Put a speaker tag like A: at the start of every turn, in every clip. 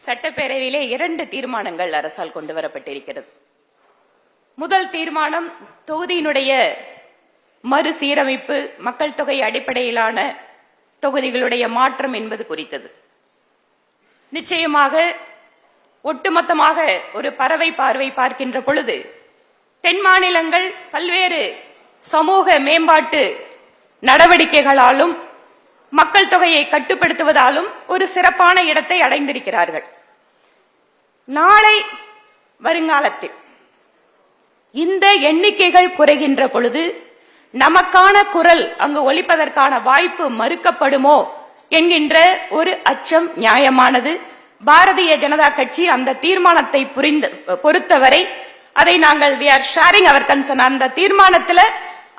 A: சட்டப்பேரவையிலே 2 தீர்மானங்கள் அரசால் கொண்டு வரப்பட்டிருக்கிறது. முதல் தீர்மானம் தொகுதியினுடைய மறுசீரமைப்பு, மக்கள் தொகை அடிப்படையிலான தொகுதிகளுடைய மாற்றம் என்பது குறித்தது. நிச்சயமாக ஒட்டுமொத்தமாக ஒரு பறவை பார்வை பார்க்கின்ற பொழுது தென் மாநிலங்கள் பல்வேறு சமூக மேம்பாட்டு நடவடிக்கைகளாலும் மக்கள் தொகையை கட்டுப்படுத்துவதாலும் ஒரு சிறப்பான இடத்தை அடைந்திருக்கிறார்கள். நாளை வருங்காலத்தில் இந்த எண்ணிக்கைகள் குறைகின்ற பொழுது நமக்கான குரல் அங்கு ஒலிப்பதற்கான வாய்ப்பு மறுக்கப்படுமோ என்கின்ற ஒரு அச்சம் நியாயமானது. பாரதிய ஜனதா கட்சி அந்த தீர்மானத்தை பொறுத்தவரை அதை நாங்கள் அந்த தீர்மானத்தில்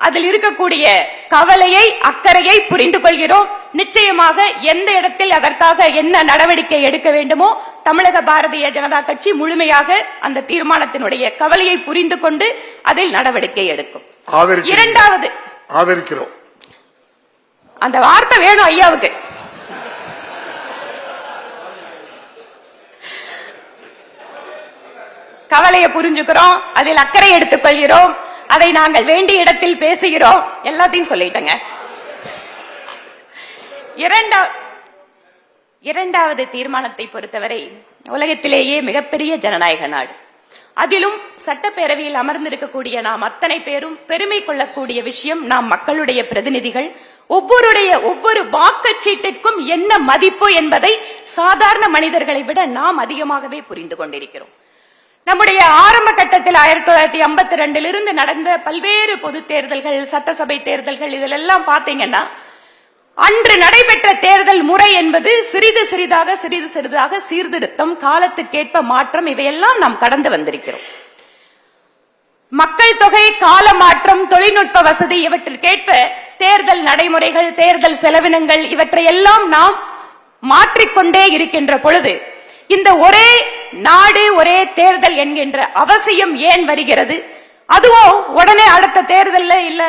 A: அதில் இருக்கக்கூடிய கவலையை, அக்கறையை புரிந்து கொள்கிறோம். நிச்சயமாக எந்த இடத்தில் அதற்காக என்ன நடவடிக்கை எடுக்க வேண்டுமோ தமிழக பாரதிய ஜனதா கட்சி முழுமையாக அந்த தீர்மானத்தினுடைய கவலையை புரிந்து கொண்டு அதில் நடவடிக்கை எடுக்கும். இரண்டாவது,
B: ஆதரிக்கிறோம்.
A: அந்த வார்த்தை வேணும் ஐயாவுக்கு. கவலையை புரிஞ்சுக்கிறோம், அதில் அக்கறை எடுத்துக் கொள்கிறோம், அதை நாங்கள் வேண்டிய இடத்தில் பேசுகிறோம், எல்லாத்தையும் சொல்லிட்டங்க. இரண்டாவது தீர்மானத்தை பொறுத்தவரை உலகத்திலேயே மிகப்பெரிய ஜனநாயக நாடு, அதிலும் சட்டப்பேரவையில் அமர்ந்திருக்கக்கூடிய நாம் அத்தனை பேரும் பெருமை கொள்ளக்கூடிய விஷயம், நாம் மக்களுடைய பிரதிநிதிகள். ஒவ்வொரு வாக்குச்சீட்டிற்கும் என்ன மதிப்பு என்பதை சாதாரண மனிதர்களை விட நாம் அதிகமாகவே புரிந்து கொண்டிருக்கிறோம். நம்முடைய ஆரம்ப கட்டத்தில் 1952 இருந்து நடந்த பல்வேறு பொது தேர்தல்கள், சட்டசபை தேர்தல்கள், இதெல்லாம் பாத்தீங்கன்னா அன்று நடைபெற்ற தேர்தல் முறை என்பது சிறிது சிறிதாக சீர்திருத்தம், காலத்துக்கேற்ப மாற்றம், இவையெல்லாம் நாம் கடந்து வந்திருக்கிறோம். மக்கள் தொகை, கால மாற்றம், தொழில்நுட்ப வசதி இவற்றிற்கேற்ப தேர்தல் நடைமுறைகள், தேர்தல் செலவினங்கள் இவற்றையெல்லாம் நாம் மாற்றிக்கொண்டே இருக்கின்ற பொழுது இந்த ஒரே நாடு ஒரே தேர்தல் என்கின்ற அவசியம் ஏன் வருகிறது? அதுவும் உடனே அடுத்த தேர்தல்ல இல்ல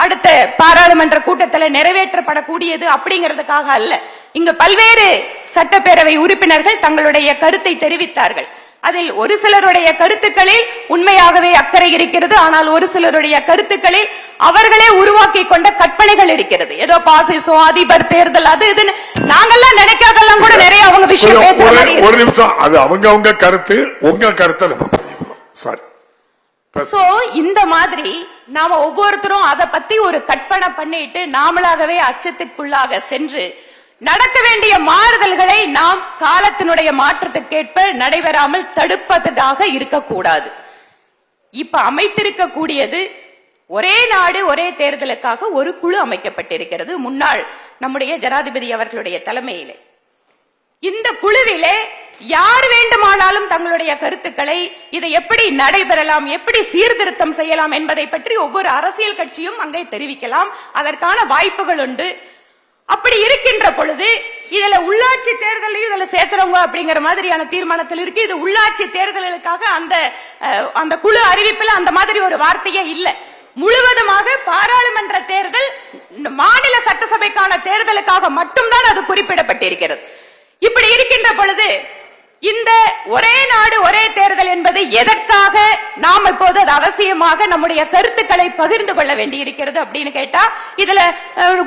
A: அடுத்த பாராளுமன்ற கூட்டத்தில் நிறைவேற்றப்படக்கூடியது அப்படிங்கிறதுக்காக அல்ல. இங்கு பல்வேறு சட்டப்பேரவை உறுப்பினர்கள் தங்களுடைய கருத்தை தெரிவித்தார்கள். அதில் ஒரு சிலருடைய கருத்துக்களில் உண்மையாகவே அக்கறை இருக்கிறது, ஆனால் ஒரு சிலருடைய கருத்துக்களில் அவர்களே உருவாக்கி கொண்ட கற்பனைகள் இருக்கிறது. ஏதோ பாசிசம், அதிபர் தேர்தல், அது இதுன்னு நாங்கெல்லாம் நினைக்காதெல்லாம் கூட நிறைய அவங்க விஷயம் பேசுறாங்க.
B: ஒரு நிமிஷம், அது அவங்க கருத்து, உங்க கருத்து.
A: சோ இந்த மாதிரி நாம ஒவ்வொருத்தரும் அதை பத்தி ஒரு கற்பனை பண்ணிட்டு நாமளாகவே அச்சத்துக்குள்ளாக சென்று நடக்க வேண்டிய மாறுதல்களை நாம் காலத்தினுடைய மாற்றத்துக்கேற்ப நடைபெறாமல் தடுப்பதாக இருக்கக்கூடாது. இப்ப அமைத்திருக்கக்கூடியது ஒரே நாடு ஒரே தேர்தலுக்காக ஒரு குழு அமைக்கப்பட்டிருக்கிறது, முன்னாள் நம்முடைய ஜனாதிபதி அவர்களுடைய தலைமையிலே. இந்த குழுவிலே யார் வேண்டுமானாலும் தங்களுடைய கருத்துக்களை, இதை எப்படி நடைபெறலாம், எப்படி சீர்திருத்தம் செய்யலாம் என்பதை பற்றி ஒவ்வொரு அரசியல் கட்சியும் அங்கே தெரிவிக்கலாம். அதற்கான வாய்ப்புகள் உண்டு. அப்படி இருக்கின்ற பொழுது இதுல உள்ளாட்சி தேர்தலையும் இதுல சேர்த்துறவங்க அப்படிங்கிற மாதிரியான தீர்மானத்தில் இருக்கு. இது உள்ளாட்சி தேர்தல்களுக்காக அந்த குழு அறிவிப்பில் அந்த மாதிரி ஒரு வார்த்தையே இல்லை. முழுவதுமாக பாராளுமன்ற தேர்தல், மாநில சட்டசபைக்கான தேர்தலுக்காக மட்டும்தான் அது குறிப்பிடப்பட்டிருக்கிறது. இப்படி இருக்கின்ற பொழுது இந்த ஒரே நாடு ஒரே தேர்தல் என்பது எதற்காக நாம் இப்போது அது அவசியமாக நம்முடைய கருத்துக்களை பகிர்ந்து கொள்ள வேண்டி இருக்கிறது அப்படின்னு கேட்டா, இதுல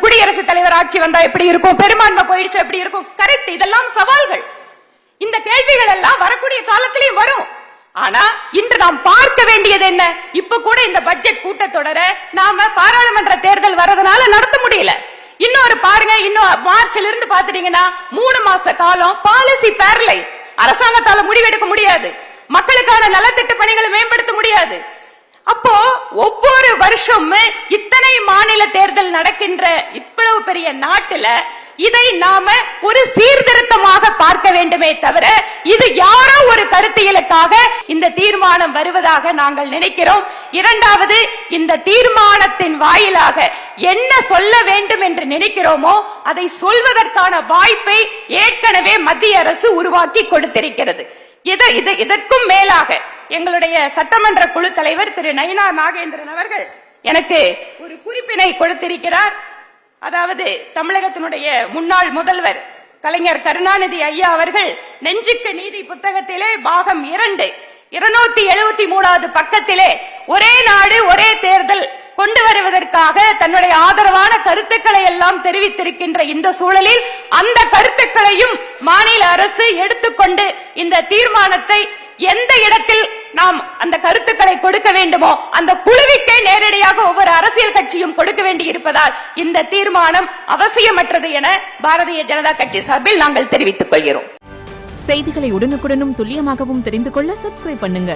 A: குடியரசுத் தலைவர் ஆட்சி வந்தா எப்படி இருக்கும், பெரும்பான்மை போயிடுச்சு எப்படி இருக்கும், கரெக்ட், இதெல்லாம் சவால்கள். இந்த கேள்விகள் எல்லாம் வரக்கூடிய காலத்திலேயும் வரும். ஆனா இன்று நாம் பார்க்க வேண்டியது என்ன? இப்ப கூட இந்த பட்ஜெட் கூட்டத்தொடர நாம பாராளுமன்ற தேர்தல் வரதுனால நடத்த முடியல. இன்னொரு பாருங்க, இன்னும் மார்ச்ல இருந்து பாத்துட்டீங்கன்னா 3 மாச காலம் பாலிசி பேரலைஸ். அரசாங்கத்தால முடிவெடுக்க முடியாது, மக்களுக்கான நலத்திட்ட பணிகளை மேம்படுத்த முடியாது. அப்போ ஒவ்வொரு வருஷமும் இத்தனை மாநில தேர்தல் நடக்கின்ற இவ்வளவு பெரிய நாட்டுல இதை நாம ஒரு சீர்திருத்தமாக பார்க்க வேண்டுமே தவிர இது யாரோ ஒரு கருத்தியலுக்காக இந்த தீர்மானம் வருவதாக நாங்கள் நினைக்கிறோம். இரண்டாவது, இந்த தீர்மானத்தின் வாயிலாக என்ன சொல்ல வேண்டும் என்று நினைக்கிறோமோ அதை சொல்வதற்கான வாய்ப்பை ஏற்கனவே மத்திய அரசு உருவாக்கி கொடுத்திருக்கிறது. இதற்கும் மேலாக எங்களுடைய சட்டமன்ற குழு தலைவர் திரு நயினா நாகேந்திரன் அவர்கள் எனக்கு ஒரு குறிப்பினை கொடுத்திருக்கிறார். அதாவது தமிழகத்தினுடைய முன்னாள் முதல்வர் கலைஞர் கருணாநிதி ஐயா அவர்கள் நெஞ்சுக்கு நீதி புத்தகத்திலே பாகம் 2 273வது பக்கத்திலே ஒரே நாடு ஒரே தேர்தல் கொண்டு வருவதற்காக தன்னுடைய ஆதரவான கருத்துக்களை எல்லாம் தெரிவித்திருக்கின்ற இந்த சூழலில் அந்த கருத்துக்களையும் மாநில அரசு எடுத்துக்கொண்டு இந்த தீர்மானத்தை எந்த இடத்தில் நாம் அந்த கருத்துக்களை கொடுக்க வேண்டுமோ அந்த குழுவிற்கே நேரடியாக ஒவ்வொரு அரசியல் கட்சியும் கொடுக்க வேண்டி இருப்பதால் இந்த தீர்மானம் அவசியமற்றது என பாரதிய ஜனதா கட்சி சார்பில் நாங்கள் தெரிவித்துக் கொள்கிறோம்.
C: செய்திகளை உடனுக்குடனும் துல்லியமாகவும் தெரிந்து கொள்ள சப்ஸ்கிரைப் பண்ணுங்க.